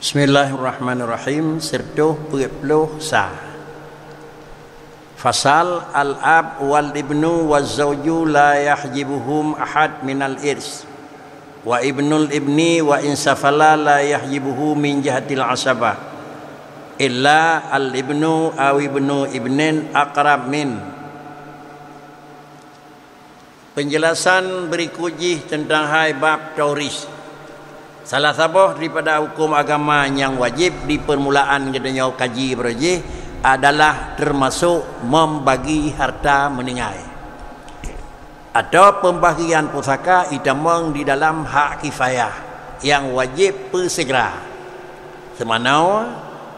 Bismillahirrahmanirrahim. Sertuh 40 sah. Fasal al-ab wal ibnu waz zawju la yahjibuhum ahad minal irs wa ibnul ibni wa insafala la yahjibuhu min jahatil asabah illa al ibnu aw ibnu ibnin aqrab min. Penjelasan berikut tentang hai bab tauris. Salah satu daripada hukum agama yang wajib di permulaan kita kaji berjih adalah termasuk membagi harta meninggal atau pembagian pusaka itamang di dalam hak kifayah yang wajib bersegera, semanau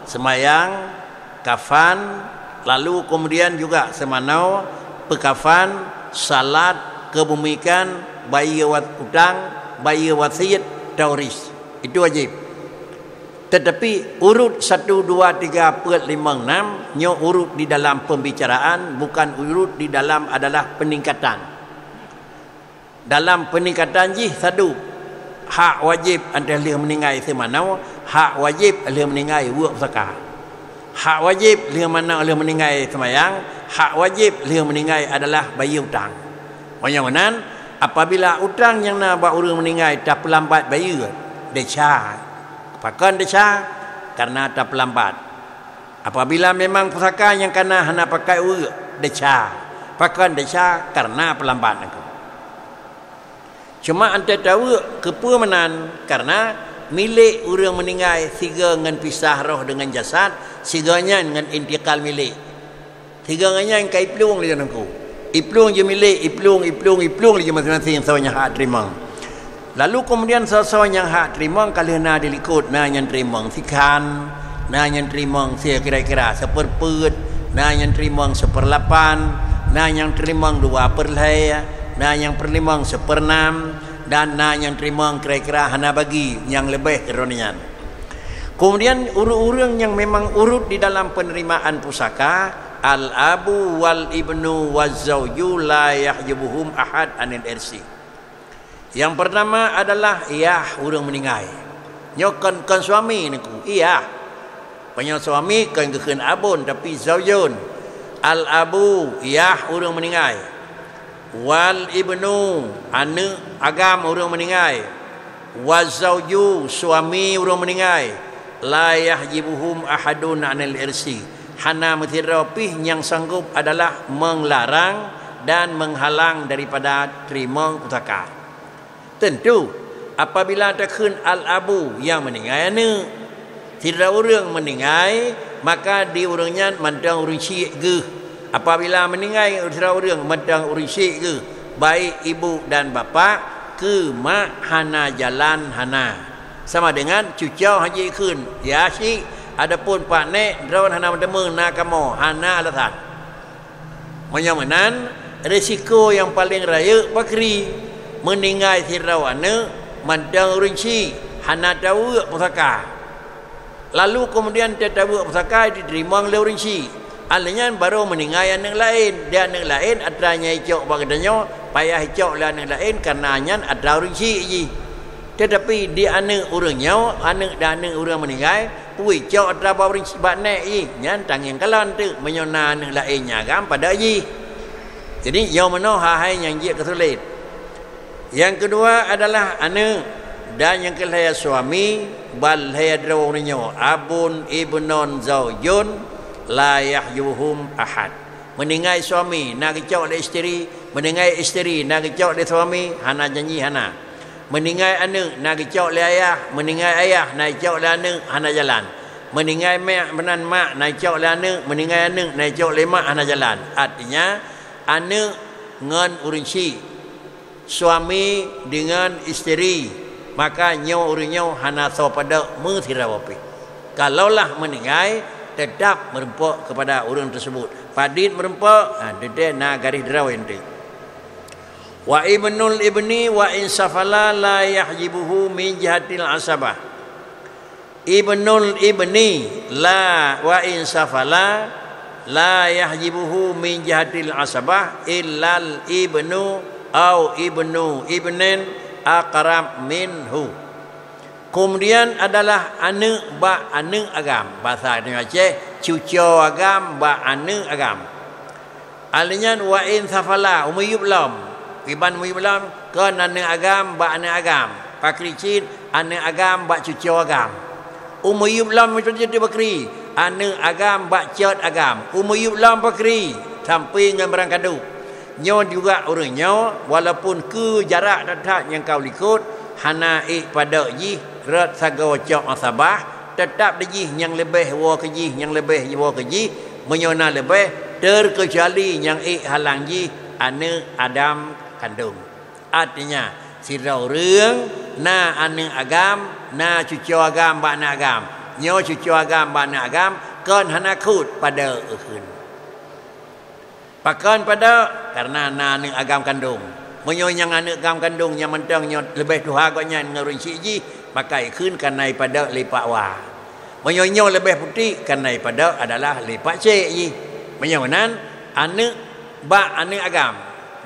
semayang kafan, lalu kemudian juga semanau pekafan, salat, kebumikan, bayi utang, bayi wasiat, tauris. Itu wajib. Tetapi urut 1, 2, 3, 4, 5, 6 nyo urut di dalam pembicaraan, bukan urut di dalam adalah peningkatan. Dalam peningkatan satu hak wajib adalah meninggal semanau, hak wajib adalah meninggal buat pusaka. Hak wajib mana adalah meninggal semayang, hak wajib adalah meninggal adalah bayar hutang. Macam apabila hutang yang nak buat orang meninggal tak pelambat bayar, deca. Pakan deca karena tak pelambat. Apabila memang pusaka yang kena hana pakai urut, deca. Pakan deca karena pelambat aku. Cuma anda tahu kepumanan karena milik orang meninggal tiga dengan pisah roh dengan jasad, siganya dengan intikal milik. Tiganya yang kai pelung dia aku. Iplung je milik, iplung je masing-masing sawanya hak terima. Lalu kemudian sawanya hak terima kalau nak dilikut, nak yang terima sikan, nak yang terima saya kira-kira seperput, nak yang terima seperlapan, nak yang terima 2/2, nak yang perlimang 1/6, dan nak yang terima kira-kira hana bagi yang lebih eronian. Kemudian urut-urut yang memang urut di dalam penerimaan pusaka, al-abu wal ibnu waz zawju la yahjibuhum ahad anil irsi. Yang pertama adalah orang meninggal. Nyokan suami niku. Banyak suami kan kekeun abun tapi zaujun. Al-abu orang meninggal. Wal ibnu anak agam orang meninggal. Waz zawju suami orang meninggal. La yahjibuhum ahadun anil irsi. Hana mutirapih yang sanggup adalah menglarang dan menghalang daripada terima pusaka. Tentu apabila terkena al-abu yang meninggal ni, tidak orang meninggal, maka di orangnya mandang orang syik ke. Apabila meninggal tidak orang mandang orang syik ke, baik ibu dan bapa ke mak hana jalan hana. Sama dengan cucau haji kun, ya syik. Adapun pak nek drawan hana bertemu nakamo hana alasan. Menyamanan risiko yang paling raya bakri meninggal sirawana mandang rinci hana tahu pusaka. Lalu kemudian dia tahu pusaka diterima oleh rinci. Alanya baru meninggal yang lain. Dia yang lain adanya hijau bagadanya payah hijau lah yang lain karena hanya ada rinci je. Tetapi di anak orangnya, anak dan anak orang meninggal, pui cok ada bawa rinci batnek je. Nyantang yang kalan tu menyona anak lainnya kan pada je. Jadi yang mana hal yang dia kesulit. Yang kedua adalah anak dan yang kelihaya suami bal haya drawanya abun ibnon zaujun la yahjuhum ahad. Meninggal suami nak kecok oleh isteri, meninggal isteri nak kecok oleh suami, hana janji hana. Meninggal anak nak kecok oleh ayah, meninggal ayah nak kecok oleh anak hana jalan. Meninggal mak menan mak nak kecok oleh anak, meninggal anak nak kecok oleh mak hana jalan. Artinya anak dengan urinsi, suami dengan isteri, maka nyo urinyo hana so pada muthirawapi. Kalaulah meninggal tetap merempuk kepada orang tersebut. Padit merempuk, dede na garis derawan tu. Wa ibnul ibni wa insafala la yahjibuhu min jihatil asabah. Ibnul ibni la wa insafala la yahjibuhu min jihatil asabah illal ibnu au ibnu ibnin aqrab minhu. Kemudian adalah anak ba anak agam. Bahasa Aceh cucu agam ba anak agam. Alinya wa in safala umuyub lam. Iban umuyub lam kan anak agam ba anak agam. Pakricin anak agam ba cucu agam. Umuyub lam macam jadi bakri. Anak agam ba cat agam. Umuyub lam bakri sampai dengan berangkadu. Nyo juga orangnya walaupun ke jarak dekat yang kau ikut hana pada ji rat sago cok asabah tetap ji yang lebih wa ke ji yang lebih wa ke ji menyona lebih terkecuali yang halang ji anak Adam kandung. Artinya sirau reung na anak agam na cucu agam ba anak agam nyo cucu agam ba anak agam kan hana kut pada eun. Pakan pada karena anak agam kandung. Menyonyang anak agam kandung yang mentangnya lebih tuha agaknya ngerun ji pakai khun karena pada lipat wa. Menyonyo lebih putih karena pada adalah lipat cek ji. Menyonan anak ba anak agam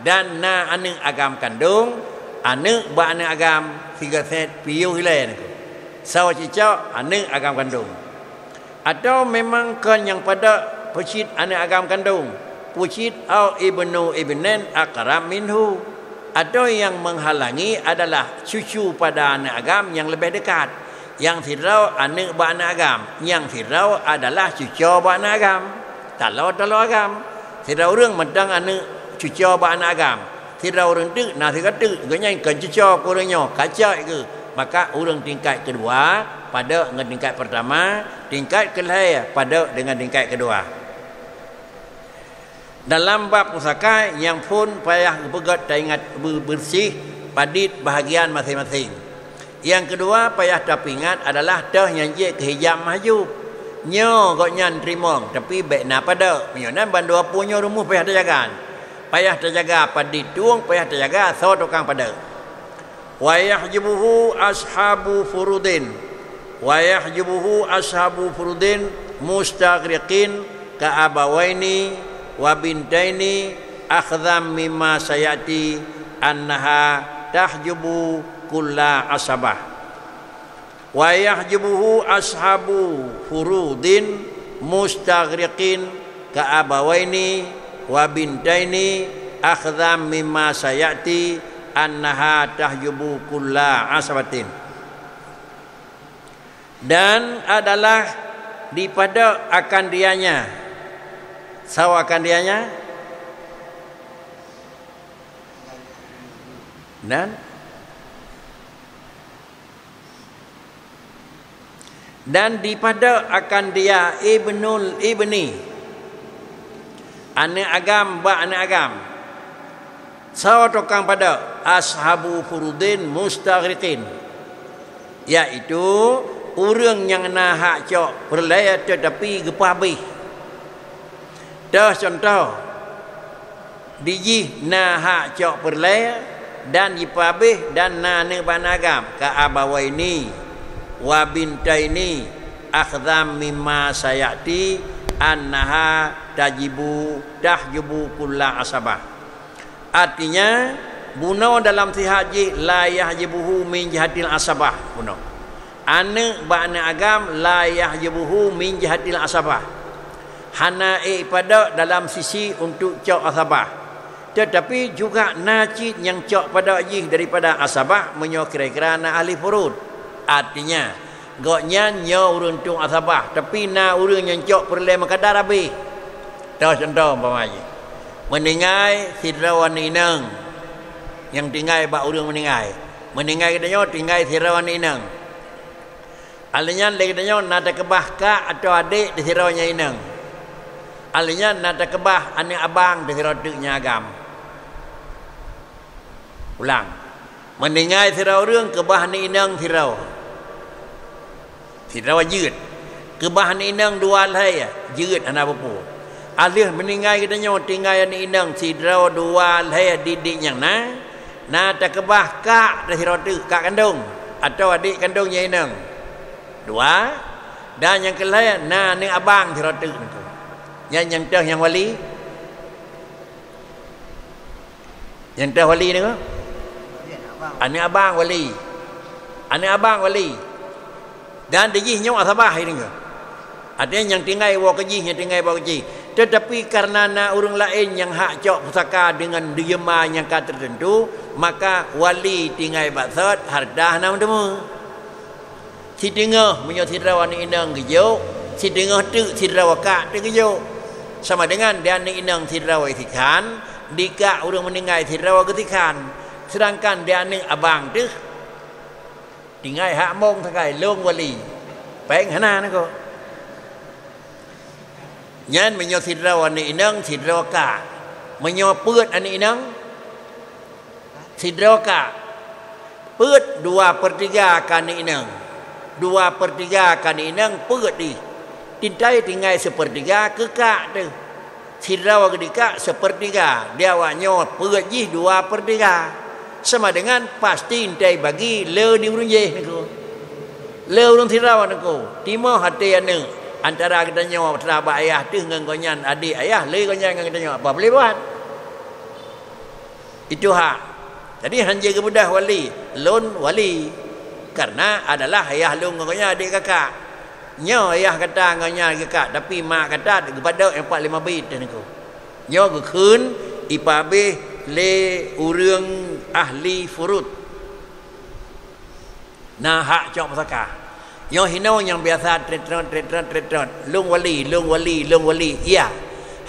dan na anak agam kandung anak ba anak agam tiga set piu hilen. Sawa cicak anak agam kandung. Atau memang kan yang pada pecit anak agam kandung. Pucit au ibnu ibnen akram minhu. Atau yang menghalangi adalah cucu pada anak agam yang lebih dekat. Yang firau anak ba anak agam. Yang firau adalah cucu ba anak agam. Talau agam. Firau orang medang anak cucu ba anak agam. Firau orang tu nasi kata ganya kan cucu korangnya kacak ke. Maka orang tingkat kedua pada dengan tingkat pertama, tingkat kelihaya pada dengan tingkat kedua. Dalam bab pusaka yang pun payah begat dan ingat bersih padit bahagian masing-masing. Yang kedua payah tapi ingat adalah dah yang je kehijab maju. Nyo kok nyan terima tapi baik na pada. Menyonan bandu punya rumah payah terjaga. Payah terjaga padit tuang payah terjaga so tukang pada. Wa yahjibuhu ashabu furudin. Wa yahjibuhu ashabu furudin mustaghriqin ka abawaini wa bintaini akhdham mimma sayati annaha tahjubu kulla asabah wa yahjubuhu ashabu furudin mustaghriqin ka abawaini wa bintaini akhdham mimma sayati annaha tahjubu kulla asabatin. Dan adalah daripada akan dianya sawakan dianya dan daripada akan dia ibnul ibni anak agam ba anak agam sawa tokang pada ashabu furudin mustaghriqin iaitu orang yang nak hak cok perlaya tetapi gepah habis. Dah contoh diji na hak cok perlaya dan jipabih dan na ne banagam ka abawaini wa bintaini akhdham mimma sayati annaha tahjubu kulla asabah. Artinya buno dalam sihaji la yahjibuhu min jihatil asabah buno. Anak ba anak agam la yahjibuhu min jihatil asabah. Hana pada dalam sisi untuk cok asabah. Tetapi juga najid yang cok pada ajih daripada asabah menyok kira-kira na ahli furud. Artinya goknya nyo urun tung asabah tapi na urun yang cok perle makadar habis. Dah contoh umpamanya. Meningai sidrawan inang yang tinggal ba urun meningai. Meningai katanya tinggal sidrawan inang. Alinya lagi katanya nada kebah kak atau adik di sirawanya inang. Alinya nada kebah anak abang di sirawanya agam. Ulang. Meningai sirau รื่องkebah ni inang sirau. Sirauยืด. Kebah ni inang dua laiยืดanak bapu. Alih meningai katanya tinggal ni inang sirau dua lai didik yang na. Nada kebah kak di sirau tu kak kandung atau adik kandungnya inang. Dua. Dan yang kelai na ni abang sirau tu. Yang teh yang wali. Yang teh wali ni ke? Anak abang wali. Anak abang wali. Dan dejih nyawa asabah ini ke. Ada yang tinggal bawa kejih, yang tinggal bawa kejih. Tetapi karena orang lain yang hak cok pusaka dengan diema yang kata tertentu, maka wali tinggal baksud hardah nama temu. Si tengah punya sidra ni inang gejo, si tengah tu sidra wakak tu gejo. Sama dengan dia ni inang sidra wasikan, dika orang meninggal sidra wakatikan. Sedangkan dia ni abang tu tinggal hak mong sakai long wali. Peng hana ni ko. Nyan menyo sidra wani inang sidra wakak. Menyo peut ani inang sidra wakak. Peut 2/3 kan inang. 2/3 kan inang peut di. Tintai tinggal 1/3 ke kak tu. Sidra wakak 1/3. Dia wanyo peut ji 2/3. Sama dengan pasti intai bagi le di urung je ni ko. Le urung sidra ni ko. Timo hati anu antara kita nyawa terabak ayah tu dengan konyan adik ayah le konyan dengan kita nyawa apa boleh buat. Itu hak. Jadi hanja kemudah wali, lon wali. Karena adalah ayah lu dengan adik kakak. Nyo ayah kata dengan kakak tapi mak kata kepada 4-5 bit ni ko. Nyo gekun ipabe le urang ahli furud. Nah hak cok pusaka. Yang hinau yang biasa tretron lung wali. Iya.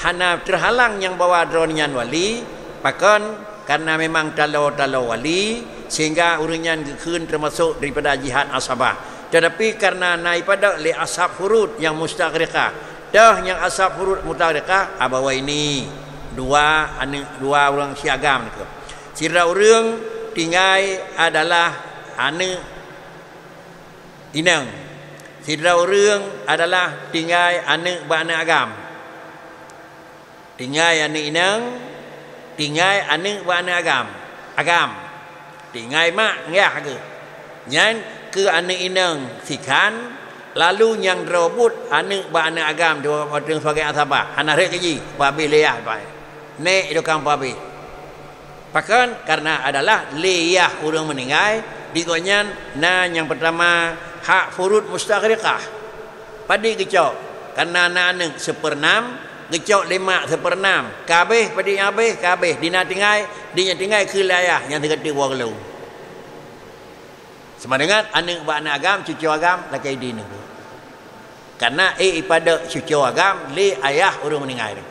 Hana terhalang yang bawa dronian wali, pakan karena memang talo wali sehingga urunyan gekun termasuk daripada jihad asabah. Tetapi karena naik pada li ashab furud yang mustaghrikah. Dah yang ashab furud mustaghrikah abawa ini dua orang siagam ni. Sira urang tinggal adalah ane inang. Sidra urang adalah tinggal anak bana agam. Tinggal anak inang, tinggal anak bana agam. Agam. Tinggal mak ngah ke. Nyan ke anak inang sikan, lalu yang robot anak bana agam dua orang sebagai asabah. Hana rek ji, babi leyah bai. Nek dokang babi. Bahkan karena adalah leyah urang meninggal, digonyan yang pertama hak furud mustaghrikah. Padi gecok karena anak-anak 1/6, gecok 5/6. Kabeh padi habis, kabeh dina tinggal ke layah yang terkati warlu. Sama dengan anak bana agam, cucu agam lakai din tu. Karena ipada cucu agam le ayah urang meninggal.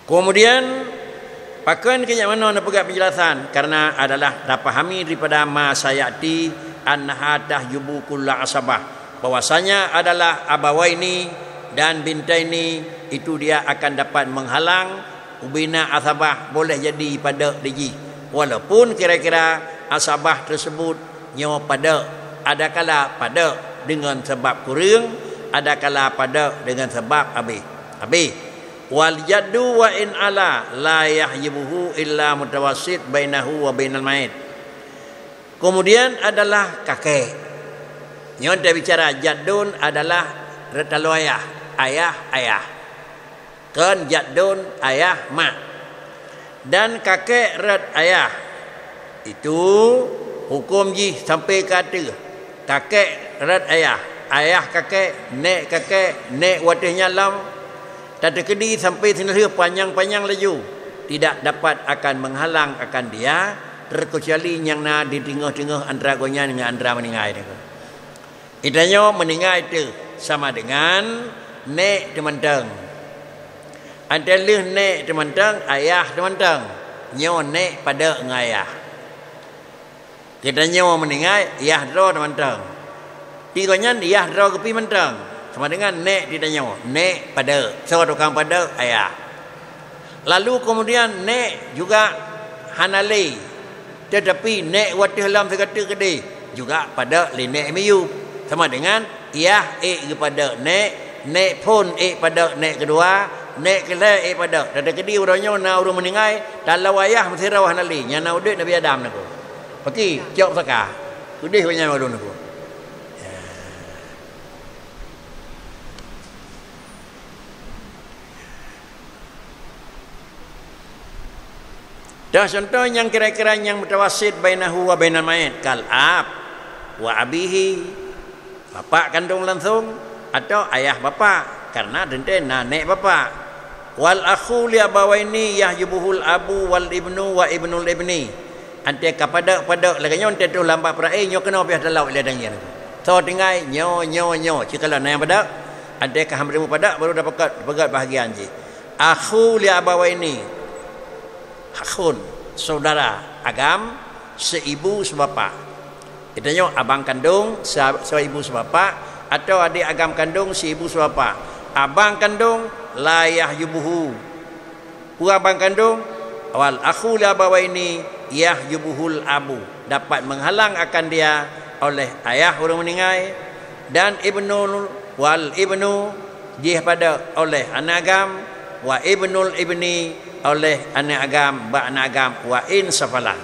Kemudian pakan kaya mana nak pegang penjelasan karena adalah dah pahami daripada ma sayati annaha tahjubu kullu asabah, bahwasanya adalah abawaini dan bintaini itu dia akan dapat menghalang ubina asabah boleh jadi pada diji, walaupun kira-kira asabah tersebut nyawa pada adakala pada dengan sebab kurang, adakala pada dengan sebab habis. Wal jaddu wa in ala la yahjibuhu illa mutawassit bainahu wa bainal mayit. Kemudian adalah kakek. Nyon dia bicara jaddun adalah retalo ayah. Kan jaddun ayah mak. Dan kakek ret ayah. Itu hukum ji sampai kata kakek ret ayah kakek, nek watihnya lam. Tak terkedi sampai sendiri panjang-panjang laju tidak dapat akan menghalang akan dia terkecuali yang na di tengah-tengah antara gonya dengan antara meninggal itu. Itanya meninggal itu sama dengan nek temantang. Adalah nek temantang, ayah temantang. Nyo nek pada ngayah. Kita nyo meninggal, ayah dro temantang. Tiganya ayah dro kepi mentang. Sama dengan nek ditanya, nek pada, seorang pada ayah. Lalu kemudian nek juga hanalei, tetapi nek watih lam sekata kedai juga pada nek miyu. Sama dengan ayah kepada nek pun pada nek kedua, nek kela pada. Ada kedai orangnya na orang meninggal, dalam ayah mesti rawah hanalei. Yang na udik Nabi Adam nak. Okey, jawab saka. Udih banyak malu nak. Dah contoh yang kira-kira yang mutawasid bainahu wa bainal mayit kal ab wa abihi, bapa kandung langsung atau ayah bapa karena dente nenek bapa. Wal akhu li abawaini yahjubuhul abu wal ibnu wa ibnul ibni. Ante kapada laganya ante tu lambat perai nyo kena piah dalau le dangnya. So tinggai nyo cikala na yang pada ante ka hamrimu pada baru dapat pegat bahagian ji. Akhu li abawaini, akhun saudara agam seibu sebapa. Itanya abang kandung seibu sebapa atau adik agam kandung seibu sebapa. Abang kandung la yahjubuhu. Abang kandung wal akhu li abawaini yahjubuhul abu, dapat menghalang akan dia oleh ayah orang meninggal, dan ibnul wal ibnu dia pada oleh anak agam, wa ibnul ibni oleh anak agam ba anak agam, wa in safala.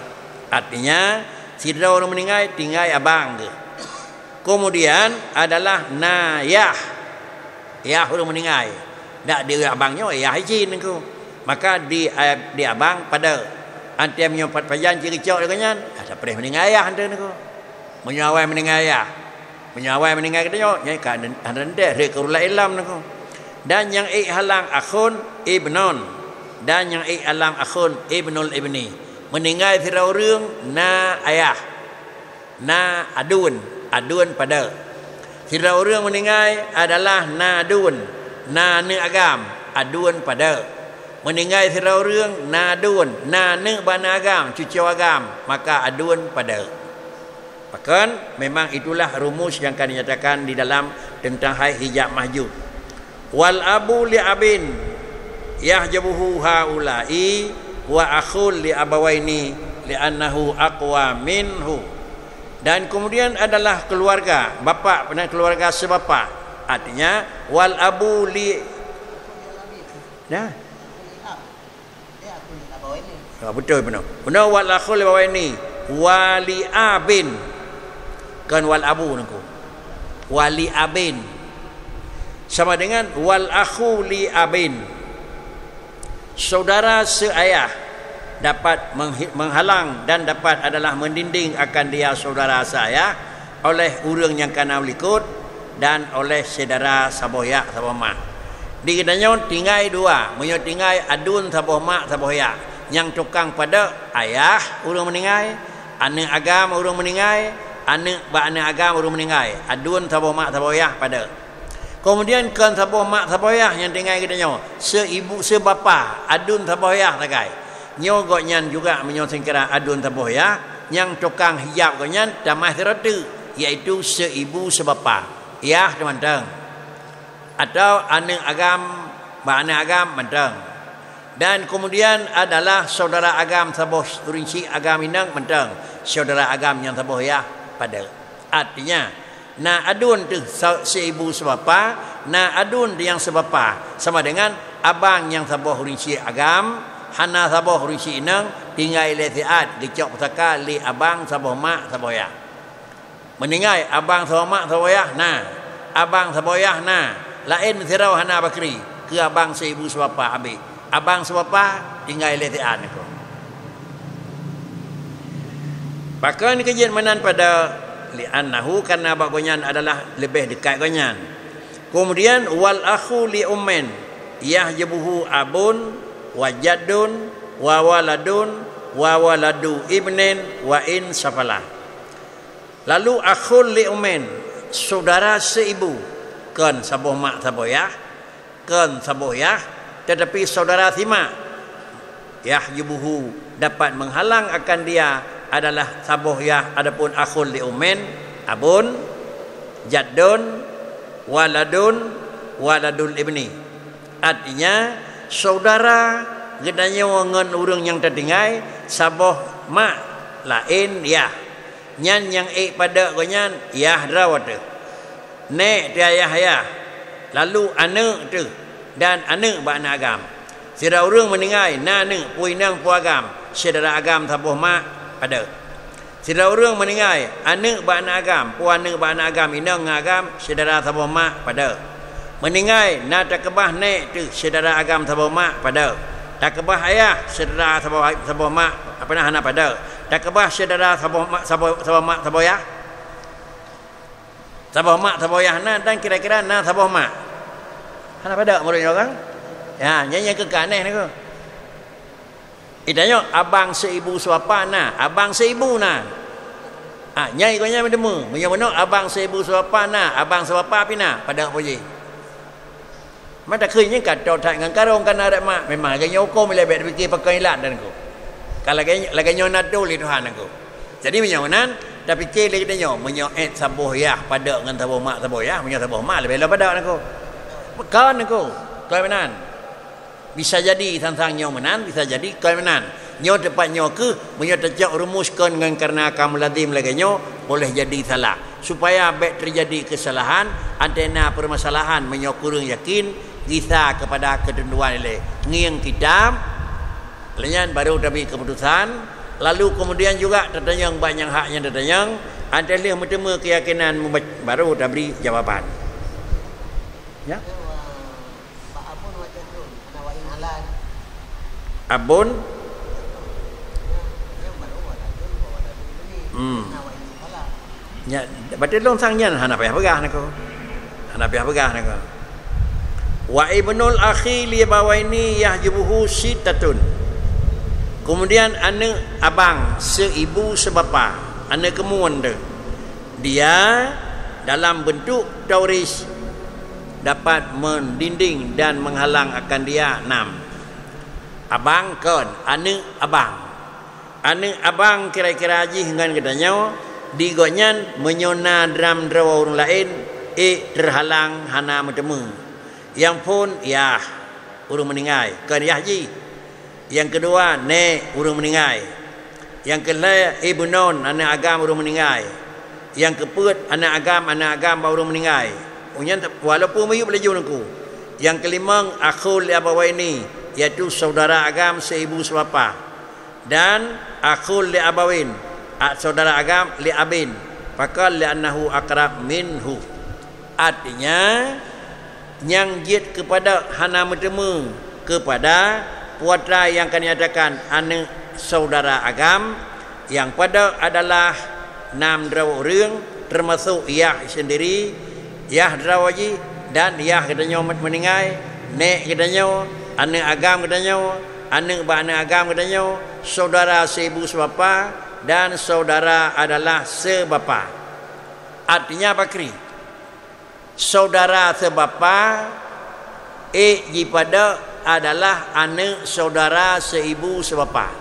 Artinya tidak orang meninggal tinggal abang ke. Kemudian adalah nayah, ayah orang meninggal dak dia abangnya ayah izin ku, maka di abang pada ante menyompat pajan ciri cok dengan ada perih meninggal ayah ante ku menyawai meninggal ayah, menyawai meninggal katanya nyai kan ande rek urula ilam ku. Dan yang halang akhun ibnon, dan yang alam akhun ibnul ibni, meninggal sira urang na ayah na adun pada sira urang meninggal adalah na adun na ne agam adun pada, meninggal sira urang na adun na ne bana agam cucu agam maka adun pada. Bahkan memang itulah rumus yang akan dinyatakan di dalam tentang hai hijab mahjub. Wal abu li abin yahjabuhu haula'i wa akhul li abawaini li'annahu aqwa minhu. Dan kemudian adalah keluarga bapa dan keluarga sebapa. Artinya wal abu li betul benar. Benar wal akhul li abawaini wali abin kan wal abu nangku. Wali abin sama dengan wal akhu li abin, saudara seayah dapat menghalang dan dapat adalah mendinding akan dia saudara seayah oleh urang yang kana likut dan oleh saudara saboya saboma. Di kedanya tinggal dua, menyo tinggal adun saboma saboya yang tukang pada ayah urang meninggal, anak agam urang meninggal, anak ba anak agam urang meninggal, adun saboma saboya pada. Kemudian kan saboh mak saboyah yang tinggal katanya seibu sebapa adun saboyah takai nyo goknyan juga menyosing kira adun saboyah yang tukang hijab goknyan damai seratu iaitu seibu sebapa ya teman-teman atau anak agam ba anak agam mentang. Dan kemudian adalah saudara agam saboh rinci agam inang mentang saudara agam yang saboyah pada. Artinya na adun tu seibu sebapa, na adun yang sebapa sama dengan abang yang saboh rinci agam, hana saboh rinci inang tinggal lesiat dicok pusaka li abang saboh mak saboyah. Meninggal abang saboh mak saboyah nah, abang saboyah nah, lain sirau hana bakri ke abang seibu sebapa abi. Abang sebapa tinggal lesiat itu. Bahkan kajian menan pada li'annahu karena bagonyan adalah lebih dekat gonyan. Kemudian wal akhu li ummin yahjabuhu abun wa jaddun wa waladun wa waladu ibnin wa in safala. Lalu akhul li ummin saudara seibu kan saboh mak saboyah kan saboyah tetapi saudara sima yahjabuhu dapat menghalang akan dia adalah sabohyah adapun akhul li ummin abun jaddun waladun waladul ibni. Artinya saudara gedanya ngan urang yang tertinggal saboh mak lain ya nyan yang pada gonyan ya drawat ne dia ya lalu anak tu dan anak ba anak agam sira urang meninggal na ne pui nang pu agam saudara agam saboh mak ada. Saudara orang meninggal anak ba anak agam, puan anak ba anak agam inang agam saudara saboh mak pada. Meninggal na takbah nek tu saudara agam saboh mak pada. tak kebah ayah saudara sabo mak apa nah hana pada tak kebah saudara sabo mak sabo ayah sabo mak sabo ayah na dan kira-kira na sabo mak hana pada murid orang ya nyanyi ke kaneh ni ko itanya abang seibu suapa na abang seibu na nyai ko nya mendemu menyo abang seibu suapa na abang suapa pina pada apa je mata khơi những cả trò chạy ngang cá rong cana đại mà memang cái nhau cô mới lại bẹt fikir pakai ilat dan ko kalau cái nhau nado li Tuhan aku jadi menyonan tapi fikir lagi dia menyo saboh ya pada dengan saboh mak saboh ya menyo saboh mak lebih pada aku kan aku kau menan bisa jadi tentang nyo menan bisa jadi kau menan nyo tepat nyo ke menyo terjak rumuskan dengan karena kamu lazim lagi nyo boleh jadi salah supaya baik terjadi kesalahan antena permasalahan menyo kurang yakin kita kepada ketentuan ini ngiang kitab lenyan baru tapi keputusan lalu kemudian juga tertanyang banyak haknya tertanyang ada yang bertemu keyakinan baru beri jawaban ya abun ya berarti long sangnya hana payah pegah nako hana payah pegah nako wa ibnul akhi li bawaini yahjubuhu sitatun kemudian anak abang seibu sebapa anak kemuan dia dalam bentuk tauris dapat mendinding dan menghalang akan dia 6 abang kon anak abang kira-kira haji dengan katanya digonyan menyona dram drawa orang lain terhalang hana bertemu yang pun ya urung meninggal kan ya haji yang kedua ne urung meninggal yang kelima ibnon anak agam urung meninggal yang keempat anak agam baru meninggal walaupun mayub laju nangku yang kelima akhul li abawaini iaitu saudara agam seibu sebapa dan akhul li abawin saudara agam li abin fakal li annahu aqrab minhu artinya yang jid kepada hana bertemu kepada putra yang akan diadakan anak saudara agam yang pada adalah 6 drawa orang termasuk Yah sendiri Yah drawaji dan Yah katanya meninggal nek katanya anak agam katanya anak agam katanya saudara seibu sebapa dan saudara adalah sebapa artinya apa kri saudara sebapa pada adalah anak saudara seibu sebapa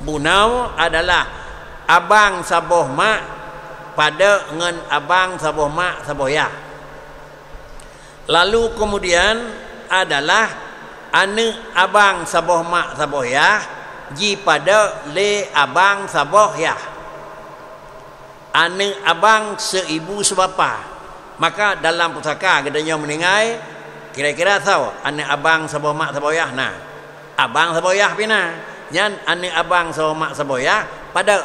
bunau adalah abang saboh mak pada dengan abang saboh mak saboh ya lalu kemudian adalah anak abang saboh mak saboh ya pada le abang saboh ya anak abang seibu sebapa maka dalam pusaka katanya meninggal kira-kira tahu anak abang saboh mak saboh ya nah abang saboh ya pina nyan anak abang saboh mak saboh ya pada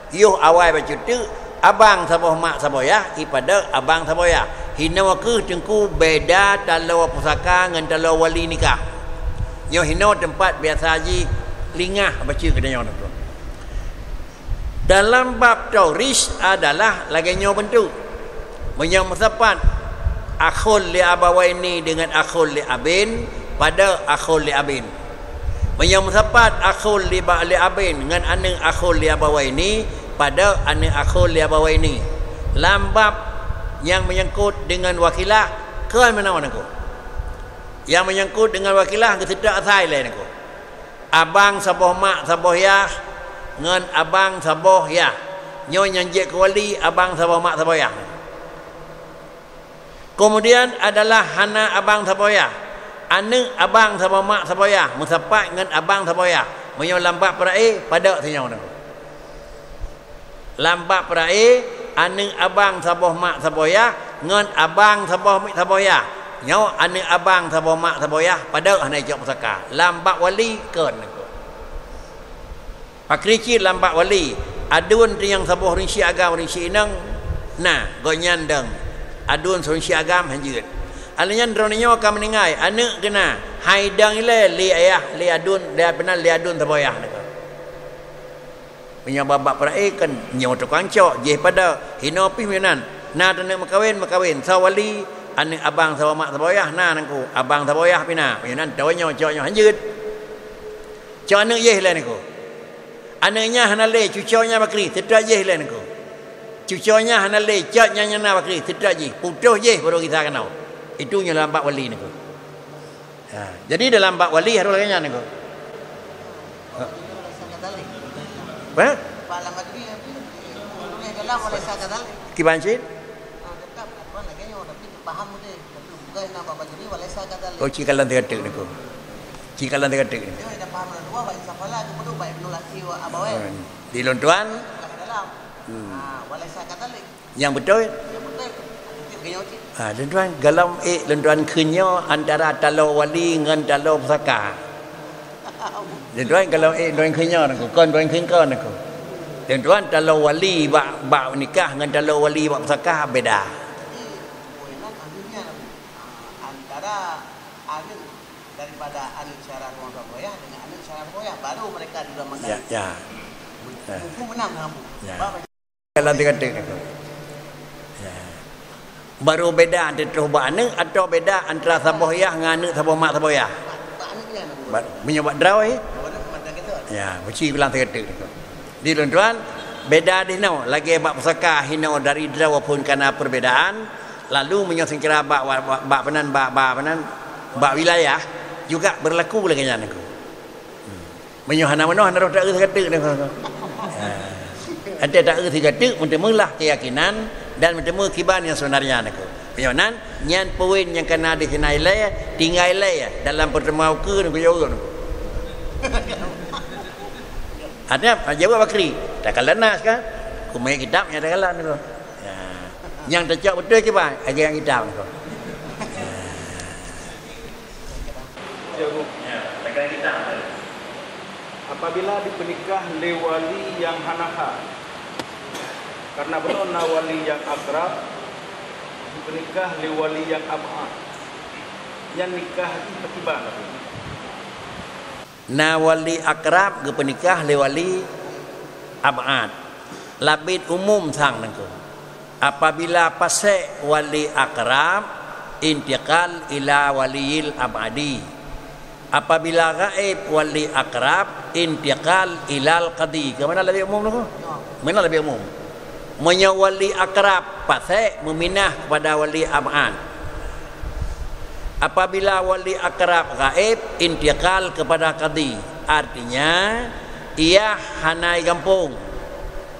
yuh awal baca tu abang saboh mak saboh ya pada abang saboh ya hina waku tengku beda dalam pusaka dengan dalam wali nikah yo hina tempat biasa haji lingah baca katanya tu dalam bab tauris adalah lagi nyo bentuk menyang musapat akhul li abawaini dengan akhul li abin pada akhul li abin menyang musapat akhul li abin dengan anak akhul li abawaini pada anak akhul li abawaini lambab yang menyangkut dengan wakilah ke mana aku yang menyangkut dengan wakilah ke tidak asal lain aku abang saboh mak saboh ya dengan abang saboh ya nyo nyanjek ke wali abang saboh mak saboh ya kemudian adalah hana abang saboya anak abang saboh mak saboya musapat dengan abang saboya menyo lambat perai pada senyau tu lambat perai anak abang saboh mak saboya dengan abang saboh saboya nyo anak abang saboh mak saboya pada hana jok pusaka lambat wali keun pakrici lambat wali adun yang saboh rinci agam rinci inang nah gonyan deng adun sonsi agam hanjut alanya dronyo akan meninggal anak kena haidang ile li ayah li adun dia benar li adun taboyah nako punya babak perai kan nyaw tukang cok je pada hinopi minan na tane makawin sawali ane abang sawa mak taboyah na nangku abang taboyah pina minan tawanyo coknya hanjut cok ane ye le nako anenya hanale cuconya bakri tidak je le nako cuconya hanale coknya nyana bakri tidak je putuh je baru kita kenal itu dalam bab wali nako jadi dalam bab wali harus laganya nako apa? Kibancin? Oh, cikalan tiga-tiga ni ko. Cikalan tiga-tiga ni. Di lontuan? Yang betul? Lontuan galam lontuan kenyo antara talo wali dengan talo pusaka. Tuan kalau doang kenyar aku, kon doang kenyar aku. Tuan kalau wali bak nikah dengan kalau wali bak pusaka beda. Antara anu daripada anu cara rumah taboyah dengan anu cara taboyah baru mereka sudah menang. Ya. Buku menang kamu. Kalau tiga-tiga aku. Baru beda antara roba anu atau beda antara taboyah dengan anu tabomak taboyah. Menyebab draw ya, mesti bilang terketik di tuan beda di no lagi bab pusaka hino dari draw pun karena perbedaan lalu menyosong kira bab penan bab wilayah juga berlaku lagi nya aku menyohana menoh naruh tak terketik ada tak terketik mentemulah keyakinan dan mentemu kiban yang sebenarnya aku penyonan nyan poin yang kena dihinai tinggal dalam pertemuan ke aku jauh ada jawab bakri tak kalanas kan kumai kitab yang tak kalan tu yang tercak betul ke bang aja yang kitab tu tak kalan kitab apabila dipernikah lewali yang hanaha karena belum wali yang akrab dipernikah lewali yang ab'ad yang nikah ketiban na wali akrab ke penikah le wali ab'ad labid umum sang nangko apabila pasek wali akrab intiqal ila waliyil ab'adi apabila gaib wali akrab intiqal ilal qadi ke mana lebih umum nangko mana lebih umum menyawali akrab pasek meminah kepada wali ab'ad apabila wali akrab gaib intiqal kepada qadi artinya ia hanai kampung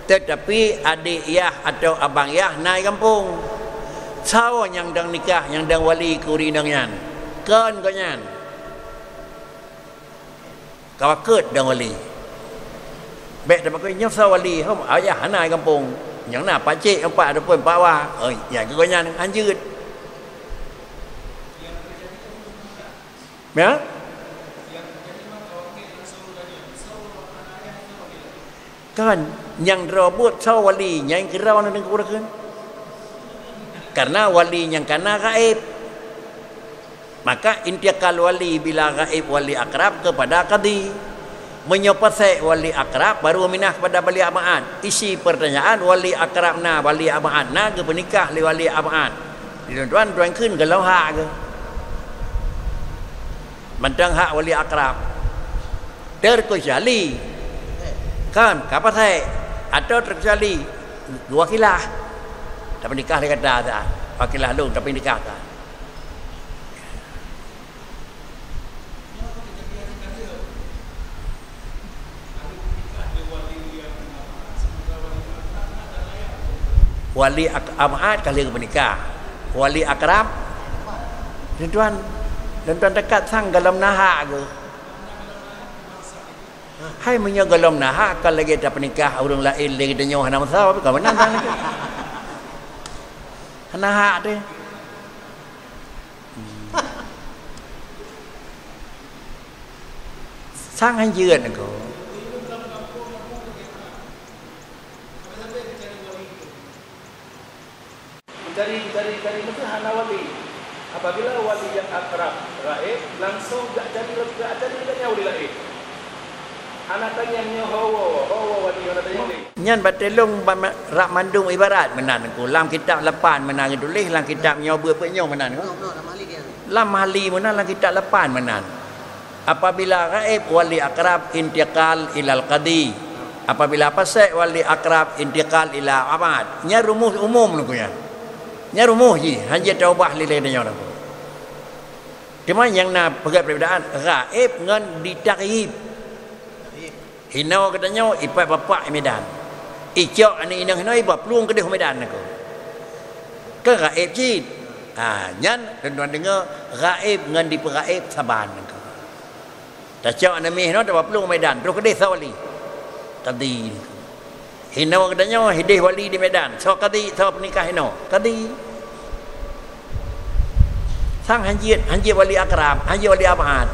tetapi adik ia atau abang ia hanai kampung sawo yang dang nikah yang dang wali kuri dangyan kan kanyan kawakut dang wali baik dapat ko nyasa wali hom ayah hanai kampung yang na pakcik empat ataupun pak wa yang ke kanyan anjut ya kan yang robot saw wali yang kira orang dengan kurang karena wali yang kana gaib maka intiqal wali bila gaib wali akrab kepada qadi menyopasai wali akrab baru minah kepada wali ab'ad isi pertanyaan wali akrab na wali ab'ad na ke penikah li wali ab'ad tuanขึ้นke lau hak ke mentang hak wali akrab terkecuali kan kapan saya atau terkecuali dua kilah tapi nikah dia kata tak wakilah lu tapi nikah tak wali ab'ad kali bernikah wali akrab tuan dekat sang galam nahak ke hai punya galam nahak kalau lagi tak pernikah orang lain lagi dia nyawa nama sah tapi kau menang sang lagi nahak tu sang hanjuran aku mencari mesti hana wali Apabila wali yang akrab gaib, langsung gak jadi wali gaib. Anak tanya hawa wali yang tanya wali. Nyan batelung rak mandung ibarat menan ku. Lam kitab lepan menan tulis, lam kitab nyoba penyo menan ku. Lam hali menan, lam kitab lepan menan. Apabila gaib wali akrab intiqal ilal qadi. Apabila pasai wali akrab intiqal ila amad. Nya rumus umum nu nya. Nya rumuh ji, hanya taubah lilai dia orang. Cuma yang nak pegang perbedaan gaib dengan ditakyib. Hinau katanya ipat bapak Medan. Icok ani inang hinau ibat peluang kedih Medan aku. Ke gaib ji. Nyan tuan dengar gaib dengan dipergaib saban aku. Dah cok ani hinau dapat peluang Medan, terus kedih sawali. Tadi Hinau katanya hidih wali di Medan. So kadi so penikah hinau. Kadi sang hanjit wali akrab, hanjit wali abad.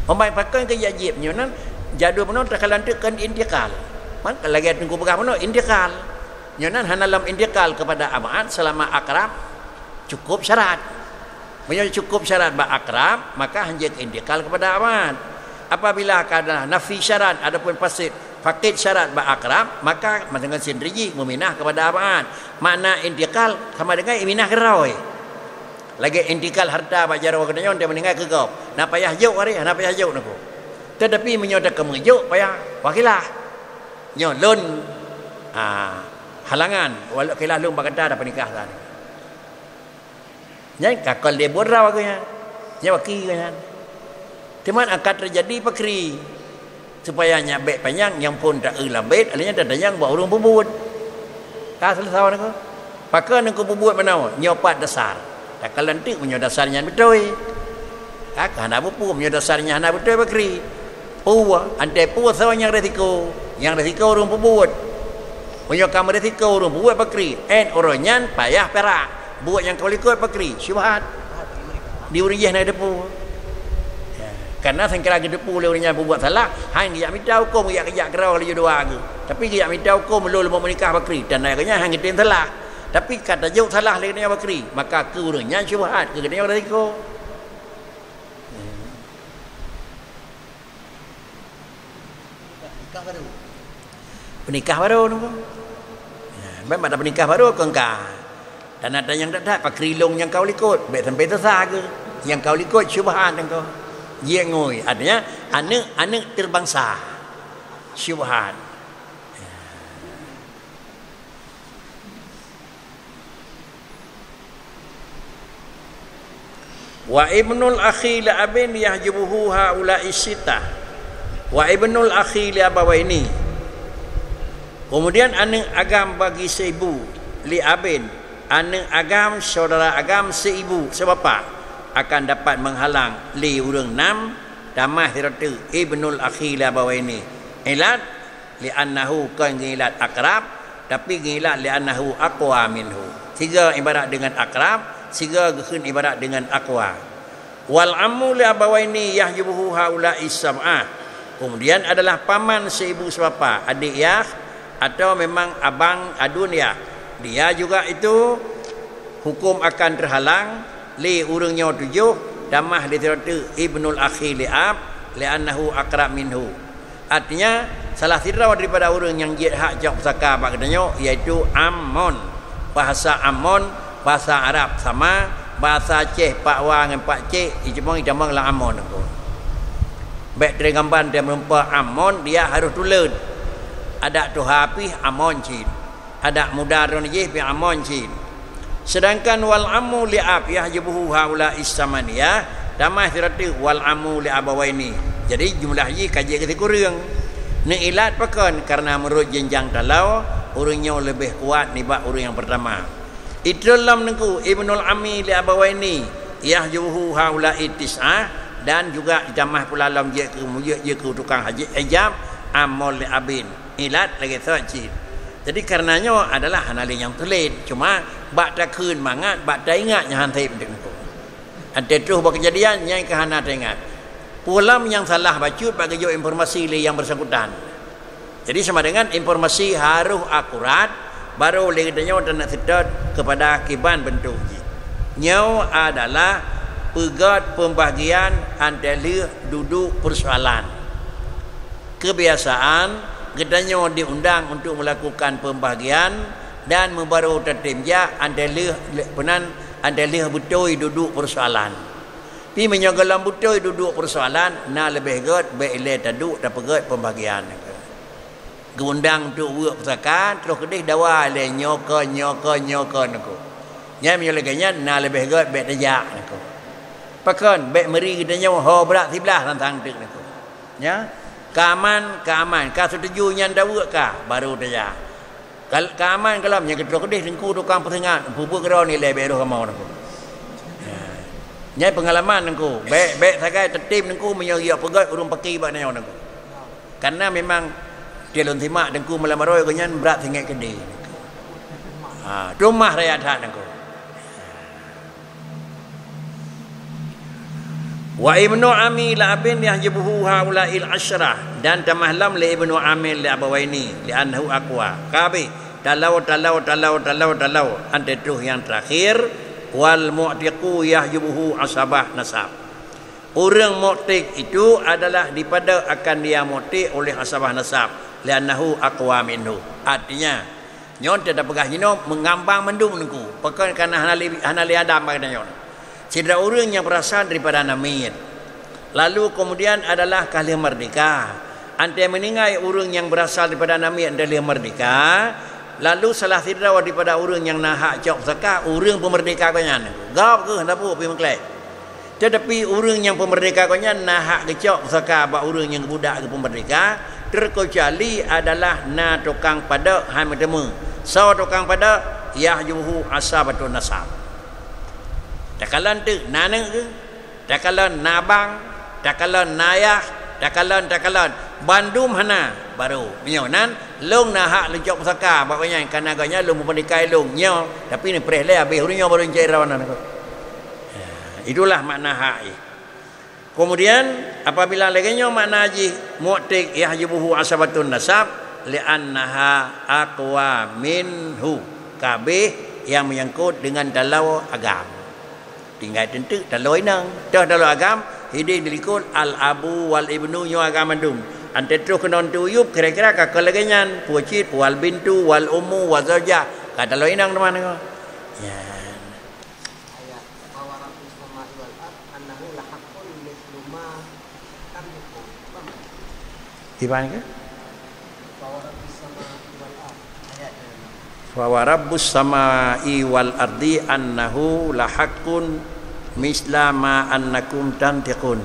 Ombai pakai ke yajib nyonan jadu penon takalan tekan intikal. Man lagi tunggu pegah penon intikal. Nyonan hanalam intikal kepada abad selama akrab cukup syarat. Menyo cukup syarat ba akrab, maka hanjit intikal kepada abad. Apabila kadang nafi syarat adapun fasid fakid syarat ba akrab, maka dengan sendiri meminah kepada abad. Makna intikal sama dengan minah keroi. Lagi intikal harta ba jaro kadanya dia meninggal ke kau. Nak payah jauh hari, nak payah jauh naku. Tetapi menyodak kemejuk payah wakilah. Nyo lon halangan walau kilah lung bagada dah pernikah dah. Nyai kakal dia borau agaknya. Nyai waki kan. Teman akan terjadi pakri supaya nyabek panjang yang pun tak lambet alanya dah yang buat urung bubut. Ka selesai nak. Pakai nak bubut mana? Nyopat dasar. Tak kalantik punya dasarnya betul. Kan ada bupu punya dasarnya ada betul pakri. Puwa, ante puwa sawan yang resiko urung bubut. Punya kamar resiko urung bubut pakri. Oronyan payah perak. Buat yang kau ikut pakri. Syubhat. Diurijah nak depu. Karena sangkira gedepu le orangnya buat salah, hang dia minta hukum dia kerja kerau kalau doa ke. Tapi dia minta hukum lu mau menikah bakri dan naknya hang itu salah. Tapi kata jauh salah le dia bakri, maka ke orangnya syubhat ke dia orang itu. Penikah baru tu. Memang ada penikah baru ke engkau. Dan ada yang tak bakri long yang kau ikut, baik sampai tersa ke. Yang kau ikut syubhat engkau. Ye ngoi artinya anak terbangsa syubhat. Wa ibnul akhi la abin yahjubuhu haula'i sitah. Wa ibnul akhi li abawaini. Kemudian anak agam bagi seibu li abin, anak agam saudara agam seibu sebapa akan dapat menghalang li urang 6 damah hiratu ibnul akhi la bawaini ilat li annahu kan ilat akrab tapi ilat li annahu aqwa minhu. Tiga ibarat dengan akrab, tiga geun ibarat dengan aqwa. Wal ammu li abawaini yahjubuhu haula isab'ah. Kemudian adalah paman seibu sebapa, adik yah atau memang abang adun ya. Dia juga itu hukum akan terhalang li urangnya 7 damah ditiratu ibnul akhi li'ab li'annahu aqrab minhu. Artinya salah sirau daripada orang yang jid hak jak pusaka katanya iaitu Ammon. Bahasa Ammon bahasa Arab sama, bahasa Aceh Pak Wang dengan Pak Cik ijmang lah Ammon aku. Baik dari gambar dia merupa Ammon dia harus tulen. Ada tu hapi Ammon cin. Ada mudaron je pi Ammon cin. Sedangkan wal ammu li'ab yahjubuhu haula istamaniyah damah siratu wal ammu li'abawaini. Jadi jumlah ye kaji ke kurang. Ni ilat pakan karena menurut jenjang talau urangnya lebih kuat nibak urang yang pertama. Itulam nengku ibnul ammi li'abawaini yahjubuhu haula tis'ah dan juga damah pula lam ye ke tukang haji ijab amul li'abin. Ilat lagi sacit. Jadi karenanya adalah hanali yang telit. Cuma bak tak kun mangat, bak tak ingat yang hantai penting tu. Ada tu kejadian yang kehana ingat. Pulam yang salah bacut bagi informasi yang bersangkutan. Jadi sama dengan informasi harus akurat, baru boleh kita nyo dan nak sedot kepada akiban bentuk nyo adalah pegat pembahagian antara duduk persoalan. Kebiasaan kita nyo diundang untuk melakukan pembahagian dan membaru tertimja antara betul duduk persoalan. Pi menyogalam betul duduk persoalan na lebih god be ile taduk dan pegat pembahagian. Gundang untuk buat pusaka terus kedih dawa le nyoko nako. Nya menyolekanya na lebih god be tajak nako. Pakon be meri kita nyo ho berat 11 tentang tek nako. Ya. Keaman ka setuju nyan dawa ka baru tajak. Keaman kalau nya terus kedih tengku tukang pertengah bubuk gero ni le be ro kamau nako. Nya pengalaman nako. Be sagai tertib nako menyogiak pegat urung paki ba nyo nako. Karena memang dia lontimak dengku melamaroi kenyan berat tinggal kedai. Rumah raya tak dengku. Wa ibnu Amil abin yahjibuhu haula'il asyrah dan tamahlam li ibnu Amil li abawaini li annahu aqwa. Kabi talau ante tuh yang terakhir wal mu'tiqu yahjibuhu asabah nasab. Orang mu'tiq itu adalah daripada akan dia mu'tiq oleh asabah nasab. Liannahu aqwa minhu. Artinya nyon tidak pegah jino mengambang mendung nungku. Pakai karena hanali adam kata nyon. Cedera orang yang berasal daripada namir. Lalu kemudian adalah kali merdeka. Ante meninggai orang yang berasal daripada namir adalah merdeka. Lalu salah cedera daripada orang yang nahak cok zakah orang pemerdeka kanya. Gap ke hendak pu pi mengklek. Tetapi orang yang pemerdeka kanya nahak kecok zakah ba orang yang budak ke pemerdeka terkecuali adalah na tukang pada hai metemu. So tukang pada yahjuhu asabatun nasab. Takalan tu naneng ke? Takalan nabang, takalan nayah, takalan bandum hana baru. Nyonan long nahak lencok pusaka bapaknya kana agaknya long memperdikai long nyo tapi ni prehle habis urunyo baru encai rawanan aku. Itulah makna hak. Kemudian apabila laginya makna haji mu'tiq yahjibuhu asabatun nasab li'annaha aqwa minhu kabeh yang menyangkut dengan dalau agam. Tinggal tentu dalau inang. Dah dalau agam hidup dilikut al-abu wal ibnu nyo agam mandum. Ante tu kenon tuyub kira-kira ka kelegenyan pucit wal bintu wal ummu wal zawjah. Ka dalau inang teman ko. Ya. Gimana ke? Wa rabbus samai wal ardi annahu lahaqqun misla ma annakum tantiqun.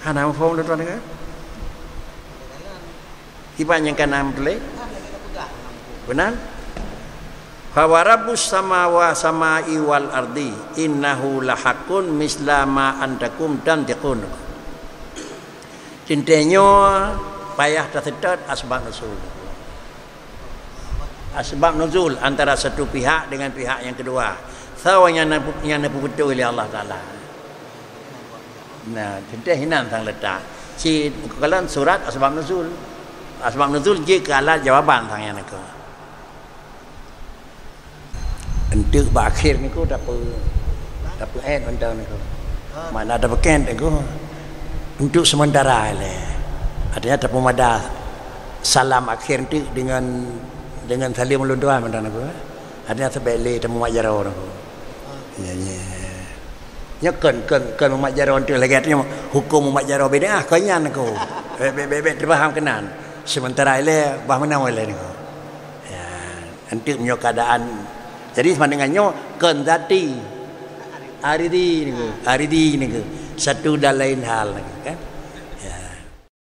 Hana mafhum tu tuan ke? Gimana yang kan am tule? Benar? Wa rabbus samai wal ardi innahu lahaqqun misla ma antakum tantiqun. Cintanya payah tersedot asbab nuzul. Asbab nuzul antara satu pihak dengan pihak yang kedua. Sawanya yang betul oleh Allah Taala. Nah, kita hinan tang letak. Si kalau surat asbab nuzul. Asbab nuzul je kala jawaban tang yang nak. Untuk berakhir ni ko tak apa benda ni ko. Mana ada beken ni ko. Untuk sementara le. Artinya tak pemada salam akhir tu dengan salim melundua mana aku. Artinya sebele temu majaro aku. Ya. Nya kan majaro tu lagi artinya hukum majaro beda kau nyan aku. Bebek terfaham kenan. Sementara le bah mana le ni. Ya, untuk nyo keadaan. Jadi sama dengannya kan tadi aridi ni satu dan lain hal kan.